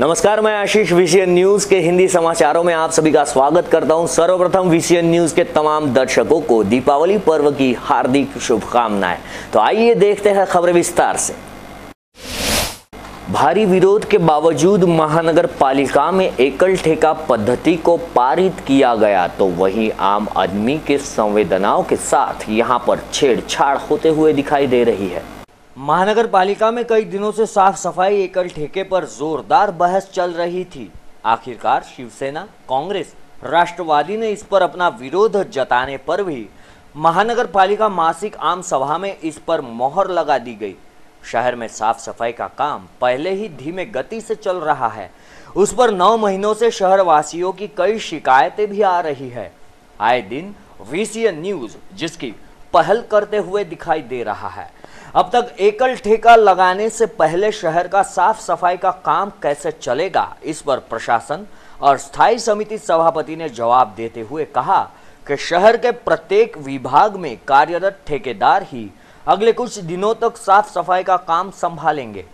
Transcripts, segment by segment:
नमस्कार, मैं आशीष VCN news के हिंदी समाचारों में आप सभी का स्वागत करता हूं। सर्वप्रथम वीसीएन न्यूज के तमाम दर्शकों को दीपावली पर्व की हार्दिक शुभकामनाएं। तो आइए देखते हैं खबरें विस्तार से। भारी विरोध के बावजूद महानगर पालिका में एकल ठेका पद्धति को पारित किया गया, तो वहीं आम आदमी के संवेदनाओं के साथ यहां पर छेड़छाड़ होते हुए दिखाई दे रही है। महानगर पालिका में कई दिनों से साफ सफाई एकल ठेके पर जोरदार बहस चल रही थी। आखिरकार शिवसेना, कांग्रेस, राष्ट्रवादी ने इस पर अपना विरोध जताने पर भी महानगर पालिका मासिक आम सभा में इस पर मोहर लगा दी गई। शहर में साफ सफाई का काम पहले ही धीमे गति से चल रहा है, उस पर 9 महीनों से शहर वासियों की कई शिकायतें भी आ रही है। आए दिन वीसीएन न्यूज जिसकी पहल करते हुए दिखाई दे रहा है। अब तक एकल ठेका लगाने से पहले शहर का साफ सफाई का काम कैसे चलेगा, इस पर प्रशासन और स्थायी समिति सभापति ने जवाब देते हुए कहा कि शहर के प्रत्येक विभाग में कार्यरत ठेकेदार ही अगले कुछ दिनों तक साफ सफाई का काम संभालेंगे।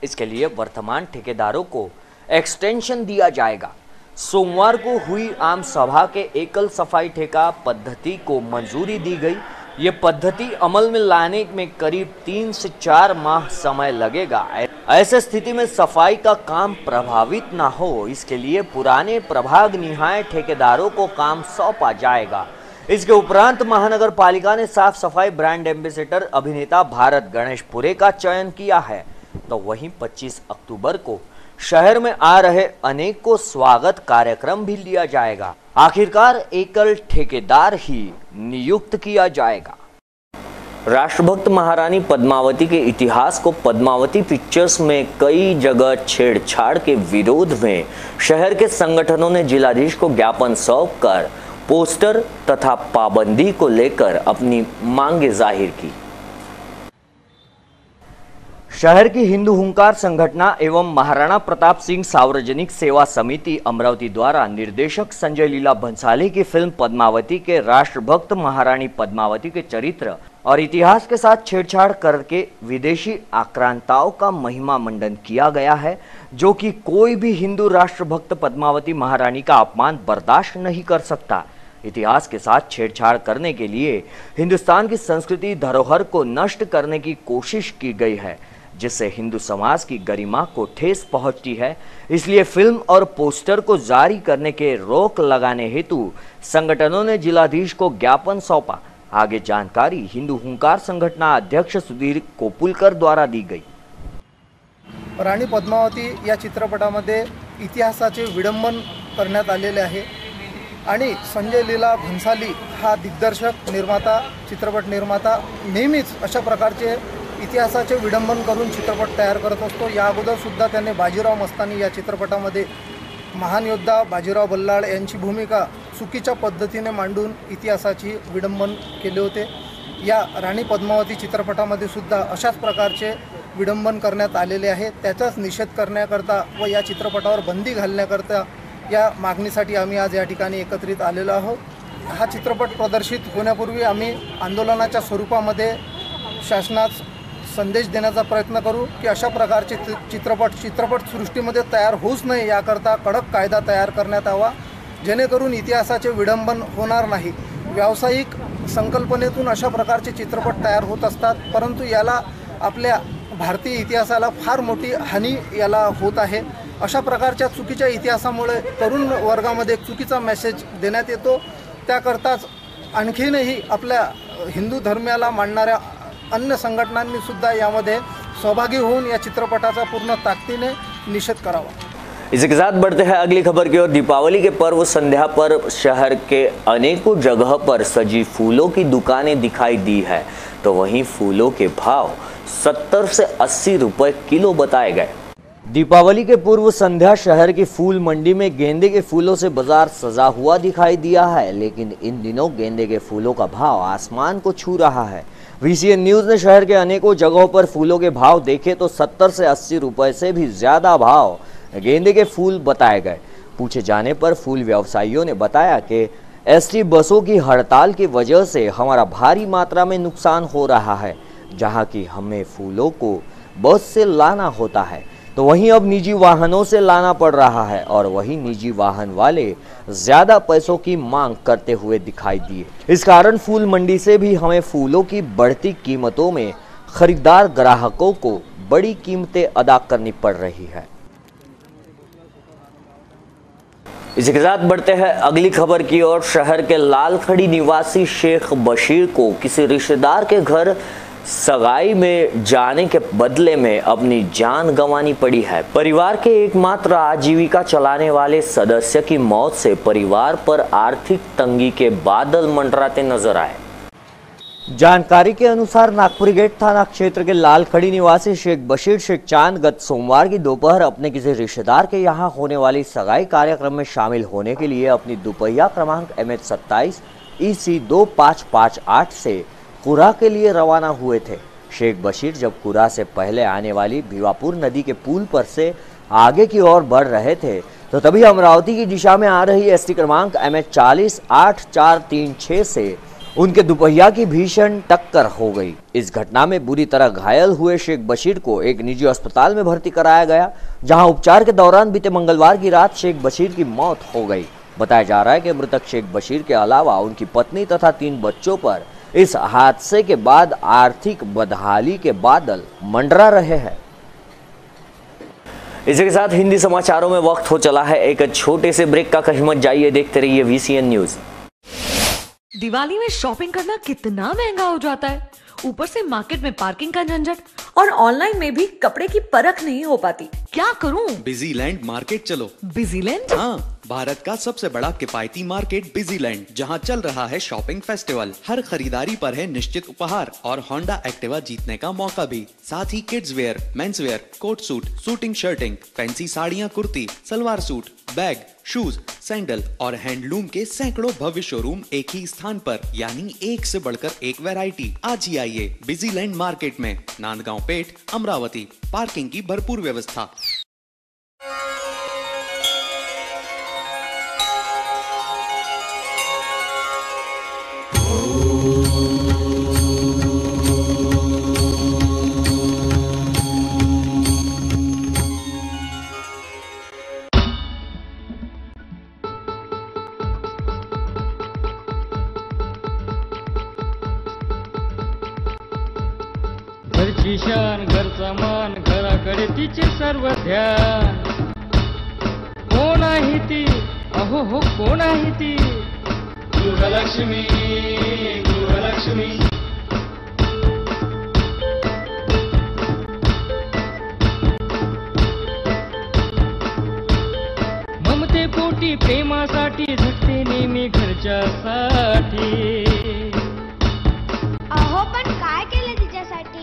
इसके लिए वर्तमान ठेकेदारों को एक्सटेंशन दिया जाएगा। सोमवार को हुई आम सभा के एकल सफाई ठेका पद्धति को मंजूरी दी गई। ये पद्धति अमल में लाने में करीब 3 से 4 माह समय लगेगा। ऐसे स्थिति में सफाई का काम प्रभावित ना हो, इसके लिए पुराने प्रभाग निहाय ठेकेदारों को काम सौंपा जाएगा। इसके उपरांत महानगर पालिका ने साफ सफाई ब्रांड एम्बेसडर अभिनेता भारत गणेशपुरे का चयन किया है। तो वहीं 25 अक्टूबर को शहर में आ रहे अनेकों स्वागत कार्यक्रम भी लिया जाएगा। आखिरकार एकल ठेकेदार ही नियुक्त किया जाएगा। राष्ट्रभक्त महारानी पद्मावती के इतिहास को पद्मावती पिक्चर्स में कई जगह छेड़छाड़ के विरोध में शहर के संगठनों ने जिलाधीश को ज्ञापन सौंपकर पोस्टर तथा पाबंदी को लेकर अपनी मांगे जाहिर की। शहर की हिंदू हुंकार संगठना एवं महाराणा प्रताप सिंह सार्वजनिक सेवा समिति अमरावती द्वारा निर्देशक संजय लीला भंसाली की फिल्म पद्मावती के राष्ट्रभक्त महारानी पद्मावती के चरित्र और इतिहास के साथ छेड़छाड़ करके विदेशी आक्रांताओं का महिमा मंडन किया गया है, जो कि कोई भी हिंदू राष्ट्रभक्त पद्मावती महारानी का अपमान बर्दाश्त नहीं कर सकता। इतिहास के साथ छेड़छाड़ करने के लिए हिंदुस्तान की संस्कृति धरोहर को नष्ट करने की कोशिश की गई है, जिससे हिंदू समाज की गरिमा को ठेस पहुंचती है। इसलिए फिल्म और पोस्टर को जारी करने के रोक लगाने हेतु संगठनों ने जिलाधीश को ज्ञापन सौंपा। आगे जानकारी हिंदू हुंकार संघटना अध्यक्ष सुधीर कोपुलकर द्वारा दी गई। राणी पद्मावती या चित्रपटामध्ये इतिहासाचे विडंबन करण्यात आलेले आहे आणि संजय लीला भंसाली हा दिग्दर्शक, निर्माता, चित्रपट निर्माता नेहमीच अशा प्रकारचे इतिहासाचे विडंबन करून चित्रपट तयार करत असतो। या अगोदर सुद्धा त्याने बाजीराव मस्तानी या चित्रपटामध्ये महान योद्धा बाजीराव बल्लाळ यांची भूमिका चुकीच्या पद्धतीने मांडून इतिहासाची विडंबन केले होते। या राणी पद्मावती चित्रपटामध्ये सुद्धा अशाच प्रकारचे विडंबन करण्यात आलेले आहे। त्याचाच निषेध करण्याकरता व या चित्रपटावर बंदी घालण्याकरता या मागणीसाठी आम्ही आज या ठिकाणी एकत्रित आलेलो आहोत। हा चित्रपट प्रदर्शित होण्यापूर्वी आम्ही आंदोलनाच्या स्वरूपामध्ये शासनास संदेश देण्याचा प्रयत्न करू की अशा प्रकारचे चित्रपट सृष्टीमध्ये तयार होऊच नये, याकरता कडक कायदा तयार करण्यात यावा, जेणेकरून इतिहासाचे विडंबन होणार नाही। व्यावसायिक संकल्पनेतून अशा प्रकारचे चित्रपट तयार होत असतात, परंतु याला आपल्या भारतीय इतिहासाला फार मोठी हानी याला होत आहे। अशा प्रकारच्या चुकीच्या इतिहासामुळे तरुण वर्गामध्ये चुकीचा मेसेज देण्यात येतो। त्याकरताच आणखीनही आपल्या हिंदू धर्माला मानणाऱ्या अन्य संघटनांनी सुद्धा यामध्ये सहभागी होऊन या चित्रपटाचा पूर्ण ताकदीने निषेध करावा। इसी के साथ बढ़ते हैं अगली खबर की ओर। दीपावली के पर्व संध्या पर शहर के अनेकों जगह पर सजी फूलों की दुकानें दिखाई दी है, तो वहीं फूलों के भाव 70 से 80 रुपए किलो बताए गए। दीपावली के पूर्व संध्या शहर की फूल मंडी में गेंदे के फूलों से बाजार सजा हुआ दिखाई दिया है, लेकिन इन दिनों गेंदे के फूलों का भाव आसमान को छू रहा है। वीसीएन न्यूज ने शहर के अनेकों जगहों पर फूलों के भाव देखे तो 70 से 80 रुपए से भी ज्यादा भाव गेंदे के फूल बताए गए। पूछे जाने पर फूल व्यवसायियों ने बताया कि एसटी बसों की हड़ताल की वजह से हमारा भारी मात्रा में नुकसान हो रहा है, जहां की हमें फूलों को बस से लाना होता है। तो वहीं अब निजी वाहनों से लाना पड़ रहा है और वहीं निजी वाहन वाले ज्यादा पैसों की मांग करते हुए दिखाई दिए। इस कारण फूल मंडी से भी हमें फूलों की बढ़ती कीमतों में खरीदार ग्राहकों को बड़ी कीमतें अदा करनी पड़ रही है। इसी के साथ बढ़ते हैं अगली खबर की ओर। शहर के लालखड़ी निवासी शेख बशीर को किसी रिश्तेदार के घर सगाई में जाने के बदले में अपनी जान गंवानी पड़ी है। परिवार के एकमात्र आजीविका चलाने वाले सदस्य की मौत से परिवार पर आर्थिक तंगी के बादल मंडराते नजर आए। जानकारी के अनुसार नागपुरी गेट थाना क्षेत्र के लालखड़ी निवासी शेख बशीर शेख चांद गत सोमवार की दोपहर अपने किसी रिश्तेदार के यहां होने वाली सगाई कार्यक्रम में शामिल होने के लिए अपनी दुपहिया क्रमांक MH27 EC 2558 से कुरा के लिए रवाना हुए थे। शेख बशीर जब कुरा से पहले आने वाली भिवापुर नदी के पुल पर से आगे की ओर बढ़ रहे थे तो तभी अमरावती की दिशा में आ रही ST क्रमांक MH40 8436 से उनके दुपहिया की भीषण टक्कर हो गई। इस घटना में बुरी तरह घायल हुए शेख बशीर को एक निजी अस्पताल में भर्ती कराया गया, जहां उपचार के दौरान बीते मंगलवार की रात शेख बशीर की मौत हो गई। बताया जा रहा है कि मृतक शेख बशीर के अलावा उनकी पत्नी तथा 3 बच्चों पर इस हादसे के बाद आर्थिक बदहाली के बादल मंडरा रहे हैं। इसी के साथ हिंदी समाचारों में वक्त हो चला है एक छोटे से ब्रेक का। कहीं मत जाइए, देखते रहिए VCN न्यूज। दिवाली में शॉपिंग करना कितना महंगा हो जाता है, ऊपर से मार्केट में पार्किंग का झंझट और ऑनलाइन में भी कपड़े की परख नहीं हो पाती। क्या करूं? बिजीलैंड मार्केट चलो। बिजीलैंड? हाँ, भारत का सबसे बड़ा किफायती मार्केट बिजीलैंड, जहाँ चल रहा है शॉपिंग फेस्टिवल। हर खरीदारी पर है निश्चित उपहार और होंडा एक्टिवा जीतने का मौका भी। साथ ही kids wear, men's wear, coat suit, shooting shirting, fancy साड़ियाँ, kurti, salwar suit, bag, shoes, sandal और हैंडलूम के सैकड़ों भव्य शोरूम एक ही स्थान पर, यानी एक से बढ़कर एक वैरायटी। आज ही आइए बिजीलैंड मार्केट में, नांदगांव पेठ, अमरावती। पार्किंग की भरपूर व्यवस्था। घरची शान, घरचा मान, घराकडे तिचे सर्व ध्यान। कोण आहे ती? अहो हो, कोण आहे ती? गृहलक्ष्मी, गृहलक्ष्मी। ममते पोटी प्रेमासाठी झटते नेहमी घरच्यासाठी। अहो पण काय केलं तिच्यासाठी?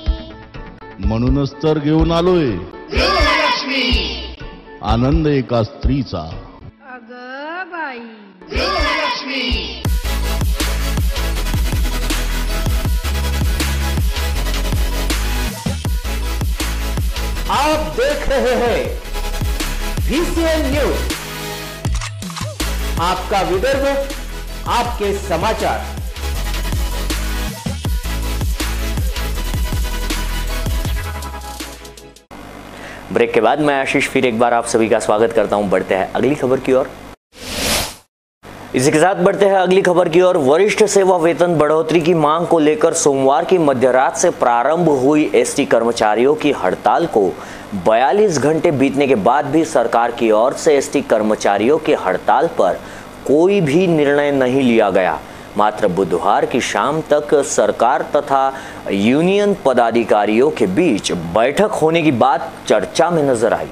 म्हणूनच तर घेऊन आलोय गृहलक्ष्मी, आनंद एका स्त्रीचा। अगं बाई, गृहलक्ष्मी। आप देख रहे हैं VCN न्यूज, आपका विदर्भ, आपके समाचार। ब्रेक के बाद मैं आशीष फिर एक बार आप सभी का स्वागत करता हूं। बढ़ते हैं अगली खबर की ओर। इसी के साथ बढ़ते हैं अगली खबर की ओर। वरिष्ठ सेवा वेतन बढ़ोतरी की मांग को लेकर सोमवार की मध्यरात से प्रारंभ हुई ST कर्मचारियों की हड़ताल को 42 घंटे बीतने के बाद भी सरकार की ओर से ST कर्मचारियों की हड़ताल पर कोई भी निर्णय नहीं लिया गया। मात्र बुधवार की शाम तक सरकार तथा यूनियन पदाधिकारियों के बीच बैठक होने की बात चर्चा में नजर आई।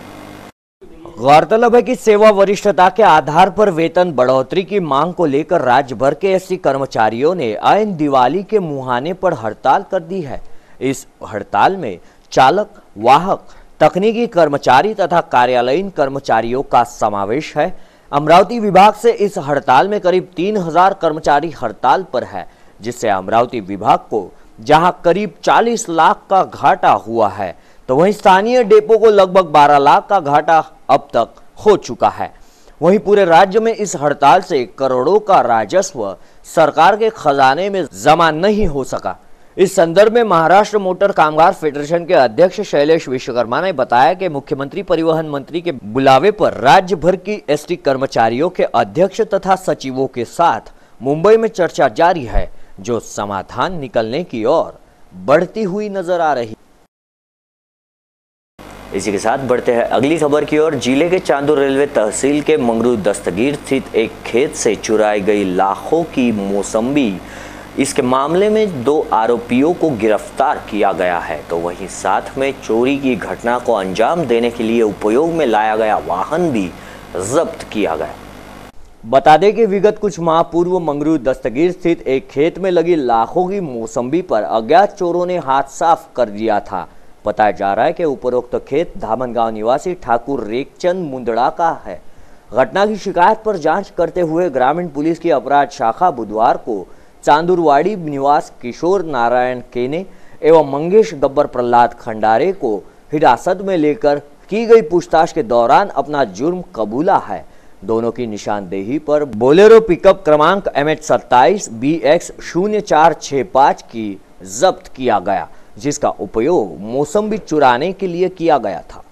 गौरतलब है कि सेवा वरिष्ठता के आधार पर वेतन बढ़ोतरी की मांग को लेकर राज्य भर के ST कर्मचारियों ने ऐन दिवाली के मुहाने पर हड़ताल कर दी है। इस हड़ताल में चालक, वाहक, तकनीकी कर्मचारी तथा कार्यालयीन कर्मचारियों का समावेश है। अमरावती विभाग से इस हड़ताल में करीब 3000 कर्मचारी हड़ताल पर है, जिससे अमरावती विभाग को जहां करीब 40 लाख का घाटा हुआ है, तो वहीं स्थानीय डेपो को लगभग 12 लाख का घाटा अब तक हो चुका है। वहीं पूरे राज्य में इस हड़ताल से करोड़ों का राजस्व सरकार के खजाने में जमा नहीं हो सका। इस संदर्भ में महाराष्ट्र मोटर कामगार फेडरेशन के अध्यक्ष शैलेश विश्वकर्मा ने बताया कि मुख्यमंत्री परिवहन मंत्री के बुलावे पर राज्य भर की एसटी कर्मचारियों के अध्यक्ष तथा सचिवों के साथ मुंबई में चर्चा जारी है, जो समाधान निकलने की ओर बढ़ती हुई नजर आ रही। इसी के साथ बढ़ते हैं अगली खबर की ओर। जिले के चांदूर रेलवे तहसील के मंगरू दस्तगीर स्थित एक खेत से चुराई गई लाखों की मौसम्बी, इसके मामले में 2 आरोपियों को गिरफ्तार किया गया है, तो वहीं साथ में चोरी की घटना को अंजाम देने के लिए उपयोग में लाया गया वाहन भी जब्त किया गया। बता दें कि विगत कुछ माह पूर्व मंगरू दस्तगीर स्थित एक खेत में लगी लाखों की मौसम्बी पर अज्ञात चोरों ने हाथ साफ कर दिया था। बताया जा रहा है कि उपरोक्त खेत धामनगांव निवासी ठाकुर रेखचंद मुंदड़ा का है। घटना की शिकायत पर जांच करते हुए ग्रामीण पुलिस की अपराध शाखा बुधवार को चांदुरवाड़ी निवास किशोर नारायण केने एवं मंगेश गब्बर प्रहलाद खंडारे को हिरासत में लेकर की गई पूछताछ के दौरान अपना जुर्म कबूला है। दोनों की निशानदेही पर बोलेरो पिकअप क्रमांक MH27 BX 0465 की जब्त किया गया, जिसका उपयोग मौसम्बी चुराने के लिए किया गया था।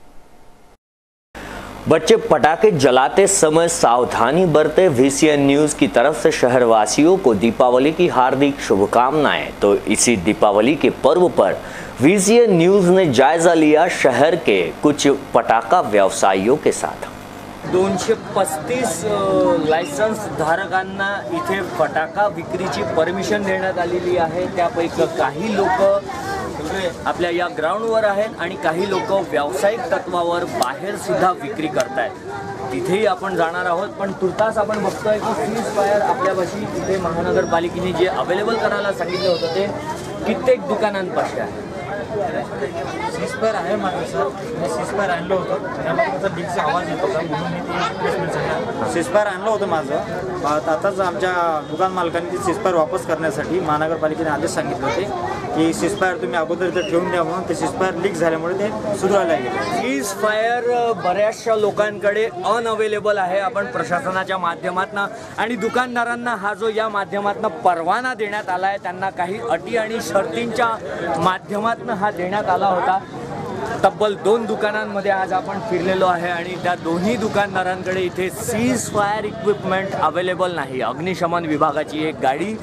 बच्चे पटाखे जलाते समय सावधानी बरते। VCN न्यूज की तरफ से शहरवासियों को दीपावली की हार्दिक शुभकामनाएं। तो इसी दीपावली के पर्व पर VCN न्यूज ने जायजा लिया शहर के कुछ पटाखा व्यवसायियों के साथ। 235 लायसन्स धारकांना इथे फटाका विक्रीची परमिशन देण्यात आलेली आहे। त्यापैकी काही लोक आपल्या या ग्राउंडवर आहेत आणि काही लोक व्यावसायिक तत्वावर बाहेर सुद्धा विक्री करतायत। तिथेही आपण जाणार आहोत, पण तुर्तास आपण बघतोय की सीज फायर आपल्यापाशी इथे महानगरपालिकेने जे अवेलेबल करायला सांगितलं होतं ते कित्येक दुकानांपाशी आहे। सीजफायर आहे माझं सर, मी सीजफायर आणलं होतं, त्यामुळे त्याचा बिलचा आवाज येतो का म्हणून मी ते प्लेसमेंट झालं। सीजफायर आणलं होतं माझं, आताच आमच्या दुकान मालकांनी ती सीजफायर वापस करण्यासाठी महानगरपालिकेने आदेश सांगितले होते की सीजफायर तुम्ही अगोदर इथं ठेवून द्या म्हणून। ते सीजफायर लीक झाल्यामुळे ते सुधारायला गेले। सीजफायर बऱ्याचशा लोकांकडे अनअवेलेबल आहे। आपण प्रशासनाच्या माध्यमातून आणि दुकानदारांना हा जो या माध्यमातून परवाना देण्यात आला आहे, त्यांना काही अटी आणि शर्तींच्या माध्यमातून हा देण्यात आला होता। तब्बल 2 दुकानांमध्ये आज आपण फिरलेलो आहे आणि त्या दोन्ही दुकानदारांकडे इथे सीज फायर इक्विपमेंट अवेलेबल नाही। अग्निशमन विभागाची एक गाडी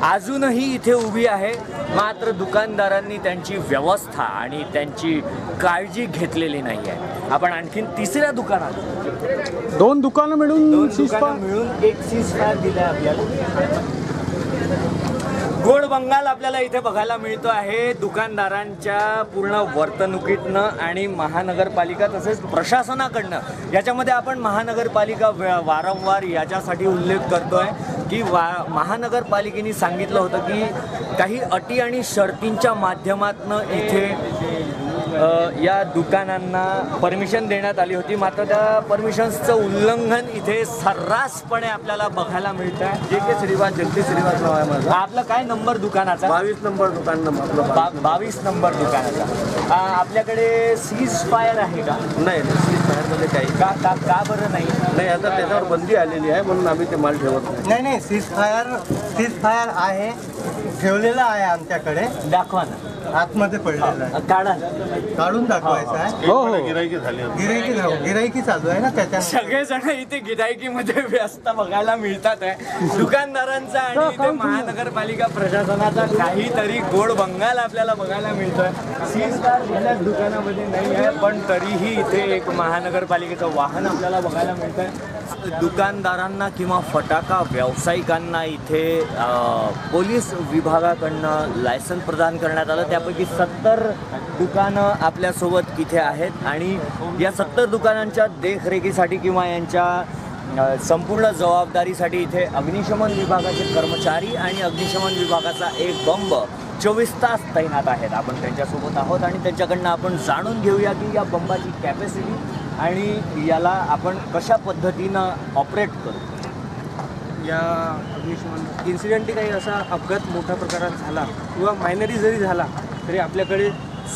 अजूनही इथे उभी आहे, मात्र दुकानदारांनी त्यांची व्यवस्था आणि त्यांची काळजी घेतलेली नाही आहे। आपण आणखीन तिसऱ्या दुकानात 2 दुकानं मिळून एक सीज फायर दिलाय आपल्याला। गोड बंगाल आपल्याला इथे बघायला मिळतो आहे दुकानदारांच्या पूर्ण वर्तणुकीतनं आणि महानगरपालिका तसेच प्रशासनाकडनं। याच्यामध्ये आपण महानगरपालिका वारंवार याच्यासाठी उल्लेख करतोय की महानगरपालिकेने सांगितलं होतं की काही अटी आणि शर्तींच्या माध्यमातून इथे या दुकानांना परमिशन देण्यात आली होती, मात्र त्या परमिशन्सचं उल्लंघन इथे सर्रासपणे आपल्याला बघायला मिळतं आहे। JK श्रीवास जगदीश श्रीवास नाव आहे माझं। आपलं काय नंबर दुकानाचा? 22 नंबर दुकान नंबर 22 नंबर दुकानाचा। आपल्याकडे सीज फायर आहे का? नाही, सीज फायरमध्ये काही का बरं नाही? आता त्याच्यावर बंदी आलेली आहे म्हणून आम्ही ते माल ठेवत नाही। सीज फायर आहे, ठेवलेला आहे आमच्याकडे। दाखवा ना, आतमध्ये पडलेला आहे, काढून दाखवायचं आहे। हो, गिराईकी चालू आहे ना त्याच्या। सगळेजण इथे गिराईकीमध्ये व्यस्त बघायला मिळतात आहे। दुकानदारांचा आणि इथे महानगरपालिका प्रशासनाचा काहीतरी गोड बंगाल आपल्याला बघायला मिळतोय। सीज फायर गेल्याच दुकानामध्ये नाही आहे, पण तरीही इथे एक महानगरपालिकेचं वाहन आपल्याला बघायला मिळतंय। दुकानदारांना किंवा फटाका व्यावसायिकांना इथे पोलीस विभागाकडनं लायसन्स प्रदान करण्यात आलं। त्यापैकी 70 दुकानं आपल्यासोबत इथे आहेत आणि या 70 दुकानांच्या देखरेखीसाठी किंवा यांच्या संपूर्ण जबाबदारीसाठी इथे अग्निशमन विभागाचे कर्मचारी आणि अग्निशमन विभागाचा एक बंब 24 तास तैनात आहेत। आपण त्यांच्यासोबत आहोत आणि त्यांच्याकडनं आपण जाणून घेऊया की या बंबाची कॅपॅसिटी आणि याला आपण कशा पद्धतीनं ऑपरेट करू। या अग्निशमन इन्सिडेंटली काही असा अपघात मोठ्या प्रकारात झाला किंवा मायनरी जरी झाला तरी आपल्याकडे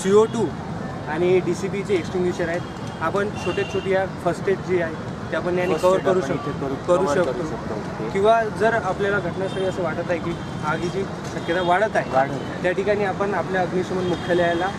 CO2 आणि DCBचे एक्सटिंग्विशर आहेत। आपण छोट्या फर्स्ट एड जी आहे ते आपण याने कव्हर करू शकतो किंवा जर आपल्याला घटनास्थळी असं वाटत आहे की आगीची शक्यता वाढत आहे त्या ठिकाणी आपण आपल्या अग्निशमन मुख्यालयाला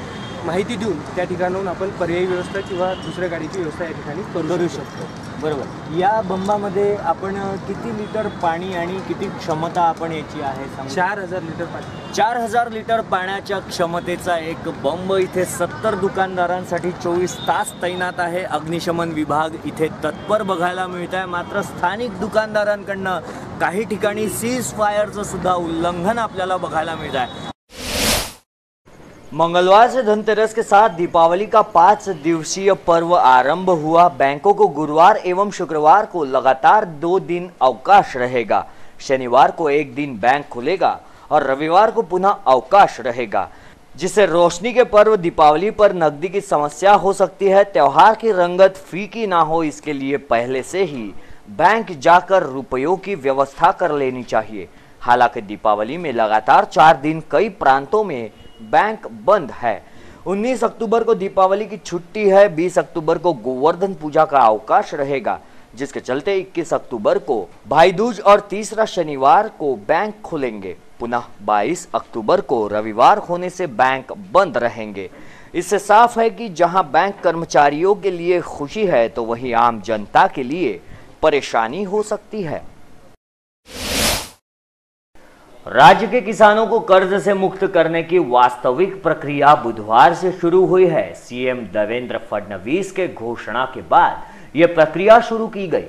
माहिती देऊन त्या ठिकाणाहून आपण पर्यायी व्यवस्था किंवा दुसऱ्या गाडीची व्यवस्था या ठिकाणी करू शकतो. बरोबर. या बंबामध्ये आपण किती लिटर पाणी आणि किती क्षमता आपण याची आहे? 4000 लिटर पाणी. 4000 लिटर पाण्याच्या क्षमतेचा एक बंब इथे 70 दुकानदारांसाठी 24 तास तैनात आहे. अग्निशमन विभाग इथे तत्पर बघायला मिळत आहे. मात्र स्थानिक दुकानदारांकडनं काही ठिकाणी सीज फायरचं सुद्धा उल्लंघन आपल्याला बघायला मिळत आहे. मंगलवार से धनतेरस के साथ दीपावली का 5 दिवसीय पर्व आरंभ हुआ. बैंकों को गुरुवार एवं शुक्रवार को लगातार 2 दिन अवकाश रहेगा. शनिवार को 1 दिन बैंक खुलेगा और रविवार को पुनः अवकाश रहेगा, जिससे रोशनी के पर्व दीपावली पर नकदी की समस्या हो सकती है. त्योहार की रंगत फीकी ना हो, इसके लिए पहले से ही बैंक जाकर रुपयों की व्यवस्था कर लेनी चाहिए. हालांकि दीपावली में लगातार 4 दिन कई प्रांतों में बैंक बंद है. 19 अक्टूबर को दीपावली की छुट्टी है. 20 अक्टूबर को गोवर्धन पूजा का अवकाश रहेगा, जिसके चलते 21 अक्टूबर को भाई दूज और तीसरा शनिवार को बैंक खुलेंगे. पुनः 22 अक्टूबर को रविवार होने से बैंक बंद रहेंगे. इससे साफ है कि जहां बैंक कर्मचारियों के लिए खुशी है तो वहीं आम जनता के लिए परेशानी हो सकती है. राज्य के किसानों को कर्ज से मुक्त करने की वास्तविक प्रक्रिया बुधवार से शुरू हुई है. सीएम देवेंद्र फडणवीस के घोषणा के बाद यह प्रक्रिया शुरू की गई.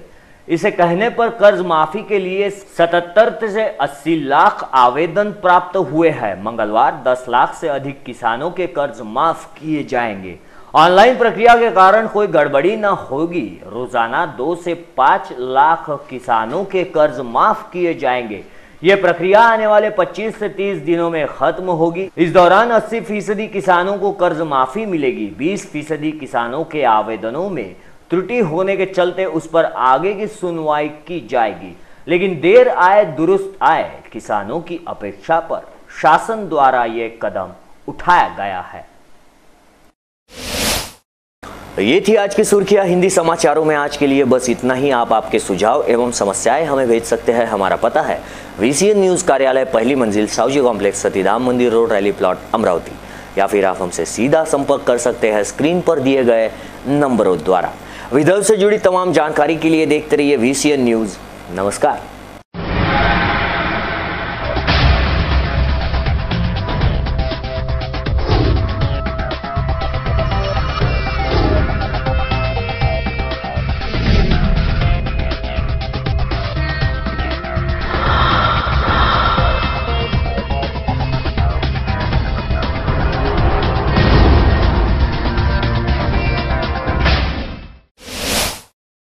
इसे कहने पर कर्ज माफी के लिए 77 से 80 लाख आवेदन प्राप्त हुए हैं. मंगलवार 10 लाख से अधिक किसानों के कर्ज माफ किए जाएंगे. ऑनलाइन प्रक्रिया के कारण कोई गड़बड़ी न होगी. रोजाना 2 से 5 लाख किसानों के कर्ज माफ किए जाएंगे. यह प्रक्रिया आने वाले 25 से 30 दिनों में खत्म होगी. इस दौरान 80% किसानों को कर्ज माफी मिलेगी. 20% किसानों के आवेदनों में त्रुटि होने के चलते उस पर आगे की सुनवाई की जाएगी. लेकिन देर आए दुरुस्त आए, किसानों की अपेक्षा पर शासन द्वारा यह कदम उठाया गया है. ये थी आज की सुर्खियां हिंदी समाचारों में. आज के लिए बस इतना ही. आप आपके सुझाव एवं समस्याएं हमें भेज सकते हैं. हमारा पता है VCN न्यूज कार्यालय, पहली मंजिल, सावजी कॉम्प्लेक्स, सतीधाम मंदिर रोड, रैली प्लॉट, अमरावती. या फिर आप हमसे सीधा संपर्क कर सकते हैं स्क्रीन पर दिए गए नंबरों द्वारा. विदर्भ से जुड़ी तमाम जानकारी के लिए देखते रहिए VCN न्यूज. नमस्कार.